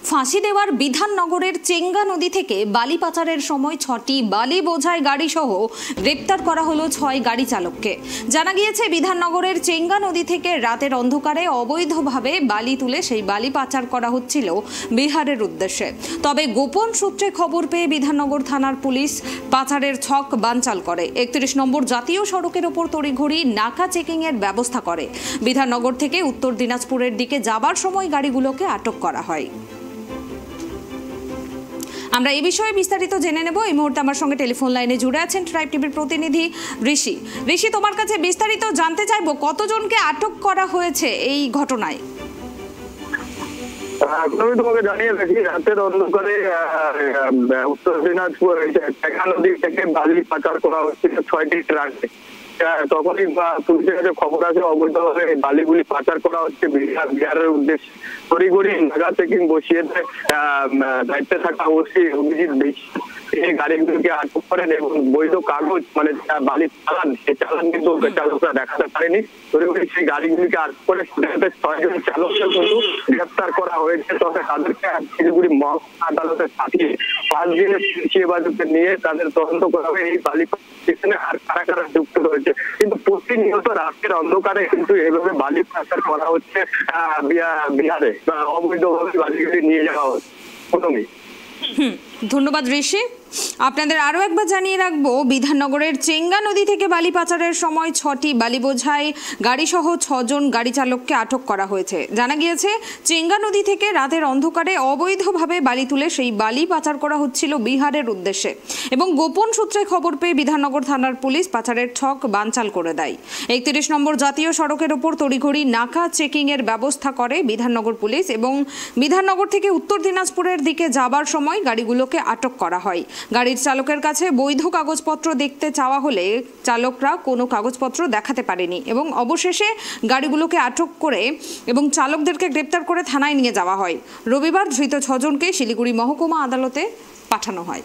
ফাঁসি দেওয়ার বিধাননগরের চেঙ্গা নদী থেকে বালি পাচারের সময় ৬টি বালি বোঝাই গাড়ি সহ গ্রেপ্তার করা হলো ৬ গাড়ি চালককে। জানা গিয়েছে বিধাননগরের চেঙ্গা নদী থেকে রাতের অন্ধকারে অবৈধভাবে বালি তুলে সেই বালি পাচার করা হচ্ছিল বিহারের উদ্দেশ্যে। তবে গোপন সূত্রে খবর পেয়ে বিধাননগর থানার পুলিশ পাচারের ছক বানচাল করে। ৩১ নম্বর জাতীয় সড়কের ওপর তড়িঘড়ি নাকা চেকিং এর ব্যবস্থা করে। বিধাননগর থেকে উত্তর দিনাজপুরের দিকে যাবার সময় গাড়িগুলোকে আটক করা হয়। আমরা এই বিষয়ে বিস্তারিত জেনে নেব। এই মুহূর্তে আমার সঙ্গে টেলিফোন লাইনে জুড়ে আছেন ট্রাইব টিভির প্রতিনিধি ঋষি। ঋষি, তোমার কাছে বিস্তারিত জানতে চাইবো, কতজনকে আটক করা হয়েছে এই ঘটনায়? আমি তোমাকে জানিয়ে রাখি, রাতের অন্ধকারে উত্তর দিনাজপুর চেঙ্গা নদী থেকে বালি পাচার করা হচ্ছিল ৬টি ট্রাকে। তখনই পুলিশের কাছে খবর আসে অবৈধভাবে বালিগুলি পাচার করা হচ্ছে বিহারের উদ্দেশ্যে। তড়িঘড়ি নাগা চেকিং বসিয়ে দায়িত্বে থাকা ওসি অভিজিৎ বিশ্বাস এই গাড়িগুলিকে আটক করেন এবং বৈধ কাগজ মানে বালি চালান, সেই চালান কিন্তু চালকরা দেখাতে পারেনি। তড়িঘড়ি সেই গাড়িগুলিকে আটক করে ৬ জন চালককে কিন্তু গ্রেপ্তার করা হয়েছে। তবে তাদেরকে শিলিগুড়ি মহকুমা আদালতে পাঠিয়ে ৫ দিনের হেফাজতে নিয়ে তাদের তদন্ত করা হবে এই বালি পেছনে আর কারা কারা যুক্ত রয়েছে। কিন্তু প্রতিনিয়ত রাতের অন্ধকারে কিন্তু এভাবে বালি পাচার করা হচ্ছে বিহারে, অবৈধভাবে বালিগুলি নিয়ে যাওয়া হচ্ছে। ধন্যবাদ ঋষি। আপনাদের আরও একবার জানিয়ে রাখবো, বিধাননগরের চেঙ্গা নদী থেকে বালি পাচারের সময় ৬টি বালি বোঝাই গাড়ি সহ ৬ জন গাড়ি চালককে আটক করা হয়েছে। জানা গিয়েছে চেঙ্গা নদী থেকে রাতের অন্ধকারে অবৈধভাবে বালি তুলে সেই বালি পাচার করা হচ্ছিল বিহারের উদ্দেশ্যে এবং গোপন সূত্রে খবর পেয়ে বিধাননগর থানার পুলিশ পাচারের ছক বানচাল করে দেয়। ৩১ নম্বর জাতীয় সড়কের ওপর তড়িঘড়ি নাকা চেকিং এর ব্যবস্থা করে বিধাননগর পুলিশ এবং বিধাননগর থেকে উত্তর দিনাজপুরের দিকে যাবার সময় গাড়িগুলোকে আটক করা হয়। গাড়ির চালকের কাছে বৈধ কাগজপত্র দেখতে চাওয়া হলে চালকরা কোনো কাগজপত্র দেখাতে পারেনি এবং অবশেষে গাড়িগুলোকে আটক করে এবং চালকদেরকে গ্রেপ্তার করে থানায় নিয়ে যাওয়া হয়। রবিবার ধৃত ৬ জনকে শিলিগুড়ি মহকুমা আদালতে পাঠানো হয়।